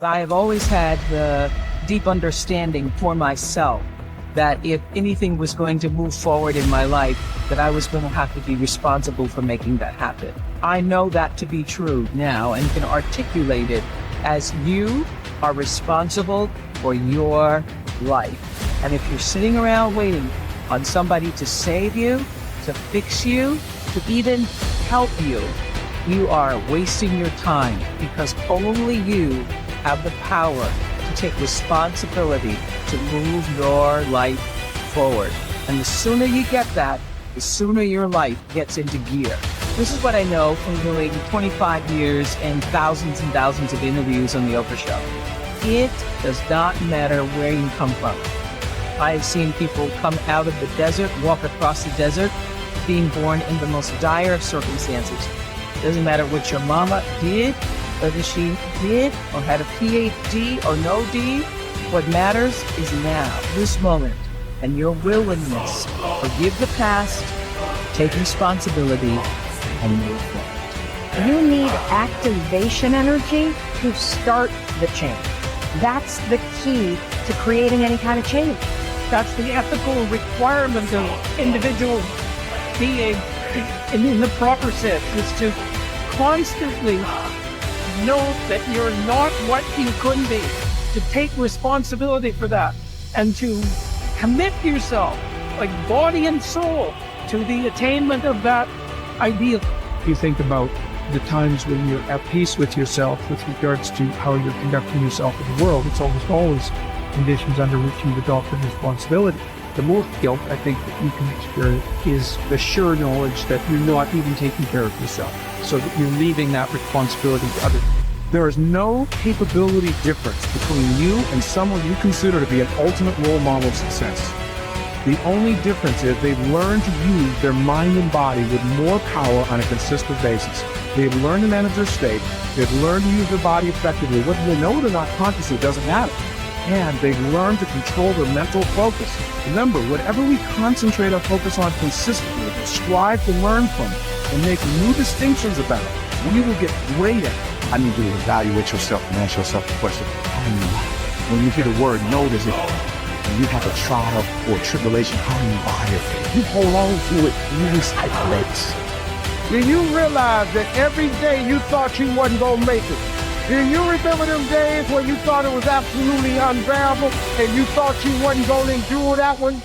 I have always had the deep understanding for myself that if anything was going to move forward in my life, that I was going to have to be responsible for making that happen. I know that to be true now and can articulate it as you are responsible for your life. And if you're sitting around waiting on somebody to save you, to fix you, to even help you, you are wasting your time, because only you have the power to take responsibility to move your life forward. And the sooner you get that, the sooner your life gets into gear. This is what I know from doing 25 years and thousands of interviews on the Oprah Show. It does not matter where you come from. I have seen people come out of the desert, walk across the desert, being born in the most dire of circumstances. It doesn't matter what your mama did, whether she did or had a PhD or no D. What matters is now, this moment, and your willingness to forgive the past, take responsibility, and move forward. You need activation energy to start the change. That's the key to creating any kind of change. That's the ethical requirement of individual being in the proper sense, is to constantly know that you're not what you couldn't be, to take responsibility for that, and to commit yourself, like body and soul, to the attainment of that ideal. You think about the times when you're at peace with yourself with regards to how you're conducting yourself in the world. It's almost always conditions under which you've adopted responsibility. The most guilt I think that you can experience is the sure knowledge that you're not even taking care of yourself, so that you're leaving that responsibility to others. There is no capability difference between you and someone you consider to be an ultimate role model of success. The only difference is they've learned to use their mind and body with more power on a consistent basis. They've learned to manage their state. They've learned to use their body effectively. Whether they know it or not consciously doesn't matter. And they've learned to control their mental focus. Remember, whatever we concentrate our focus on consistently, strive to learn from it, and make new distinctions about it, we will get great at it. I need you to evaluate yourself and ask yourself the question, when you hear the word no, does it, when you have a trial or a tribulation, how do you buy it? You hold on to it, you recycle it. Do you realize that every day you thought you wasn't going to make it? Do you remember them days when you thought it was absolutely unbearable and you thought you wasn't going to endure that one?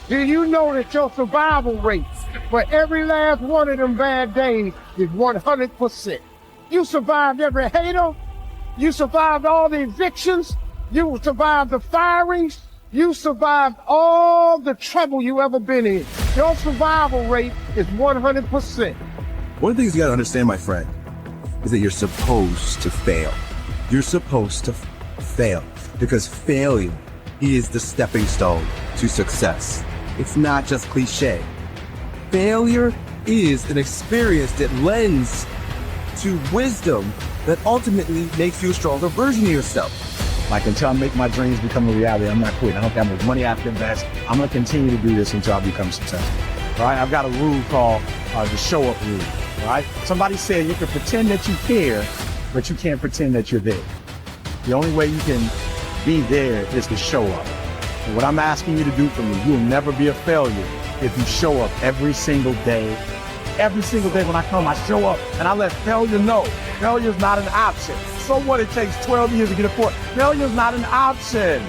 Do you know that your survival rate for every last one of them bad days is 100%? You survived every hater. You survived all the evictions. You survived the firings. You survived all the trouble you ever been in. Your survival rate is 100%. One of the things you gotta understand, my friend, is that you're supposed to fail. You're supposed to fail, because failure is the stepping stone to success. It's not just cliche. Failure is an experience that lends to wisdom that ultimately makes you a stronger version of yourself. Like, until I make my dreams become a reality, I'm not quitting. I don't care how much money I have to invest. I'm gonna continue to do this until I become successful. All right, I've got a rule called the show-up rule. All right, somebody said you can pretend that you care, but you can't pretend that you're there. The only way you can be there is to show up. And what I'm asking you to do for me, you'll never be a failure if you show up every single day. Every single day when I come, I show up and I let failure know. Failure's not an option. So what, it takes 12 years to get a point. Failure's not an option.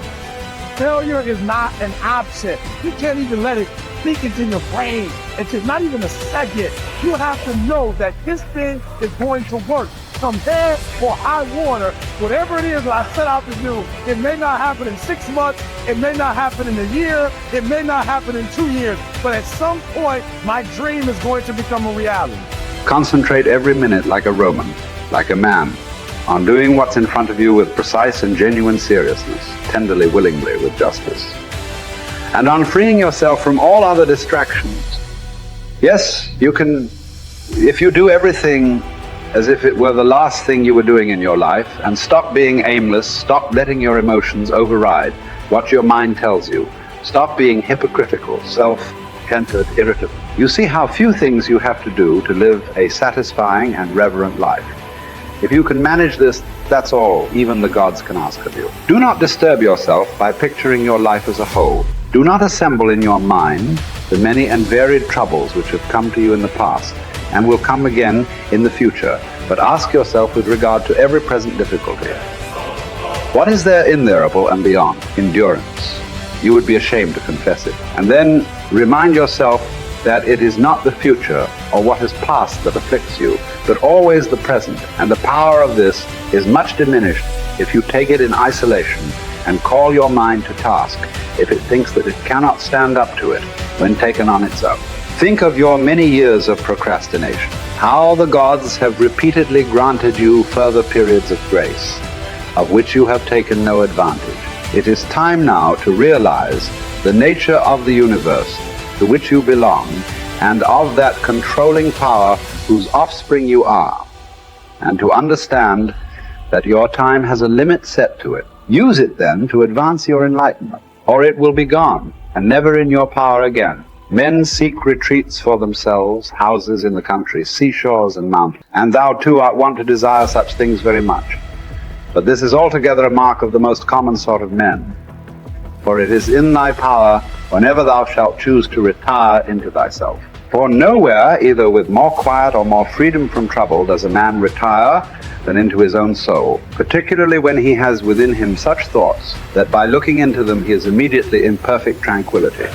Failure is not an option. You can't even let it sneak into your brain. It's not even a second. You have to know that this thing is going to work. Come bad or high water, whatever it is that I set out to do, it may not happen in 6 months, it may not happen in a year, it may not happen in 2 years, but at some point, my dream is going to become a reality. Concentrate every minute like a Roman, like a man, on doing what's in front of you with precise and genuine seriousness, tenderly, willingly, with justice, and on freeing yourself from all other distractions. Yes, you can, if you do everything as if it were the last thing you were doing in your life, and stop being aimless, stop letting your emotions override what your mind tells you, stop being hypocritical, self-centered, irritable. You see how few things you have to do to live a satisfying and reverent life. If you can manage this That's all even the gods can ask of you. Do not disturb yourself by picturing your life as a whole. Do not assemble in your mind the many and varied troubles which have come to you in the past and will come again in the future, but ask yourself with regard to every present difficulty, what is there immeasurable and beyond? Endurance. You would be ashamed to confess it. And then remind yourself that it is not the future or what has passed that afflicts you, but always the present, and the power of this is much diminished if you take it in isolation and call your mind to task if it thinks that it cannot stand up to it when taken on its own. Think of your many years of procrastination, how the gods have repeatedly granted you further periods of grace, of which you have taken no advantage. It is time now to realize the nature of the universe to which you belong, and of that controlling power whose offspring you are, and to understand that your time has a limit set to it. Use it then to advance your enlightenment, or it will be gone, and never in your power again. Men seek retreats for themselves, houses in the country, seashores and mountains, and thou too art wont to desire such things very much. But this is altogether a mark of the most common sort of men. For it is in thy power whenever thou shalt choose to retire into thyself. For nowhere, either with more quiet or more freedom from trouble, does a man retire than into his own soul, particularly when he has within him such thoughts that by looking into them he is immediately in perfect tranquility.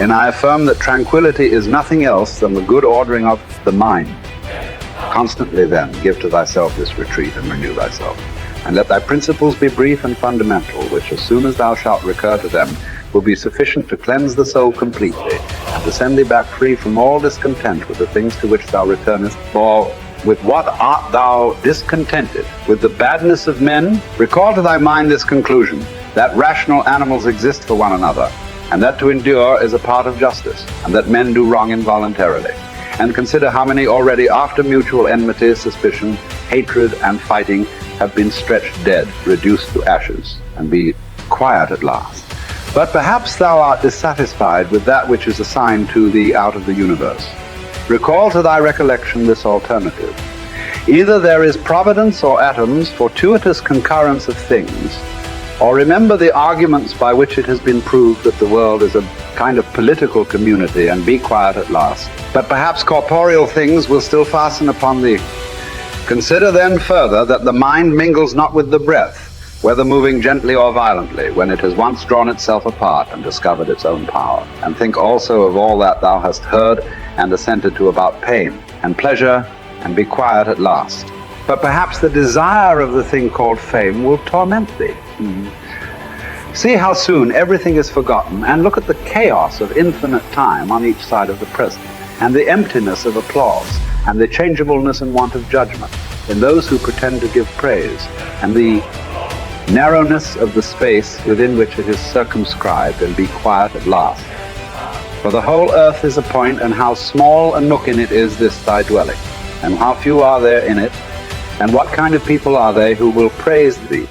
And I affirm that tranquility is nothing else than the good ordering of the mind. Constantly then give to thyself this retreat and renew thyself. And let thy principles be brief and fundamental, which as soon as thou shalt recur to them, will be sufficient to cleanse the soul completely, and to send thee back free from all discontent with the things to which thou returnest. For with what art thou discontented? With the badness of men? Recall to thy mind this conclusion, that rational animals exist for one another, and that to endure is a part of justice, and that men do wrong involuntarily. And consider how many already, after mutual enmity, suspicion, hatred, and fighting, have been stretched dead, reduced to ashes, and be quiet at last. But perhaps thou art dissatisfied with that which is assigned to thee out of the universe. Recall to thy recollection this alternative. Either there is providence or atoms, fortuitous concurrence of things, or remember the arguments by which it has been proved that the world is a kind of political community, and be quiet at last. But perhaps corporeal things will still fasten upon thee. Consider then further that the mind mingles not with the breath, whether moving gently or violently, when it has once drawn itself apart and discovered its own power. And think also of all that thou hast heard and assented to about pain and pleasure, and be quiet at last. But perhaps the desire of the thing called fame will torment thee. See how soon everything is forgotten, and look at the chaos of infinite time on each side of the present, and the emptiness of applause, and the changeableness and want of judgment in those who pretend to give praise, and the narrowness of the space within which it is circumscribed, and be quiet at last. For the whole earth is a point, and how small a nook in it is this thy dwelling, and how few are there in it, and what kind of people are they who will praise thee?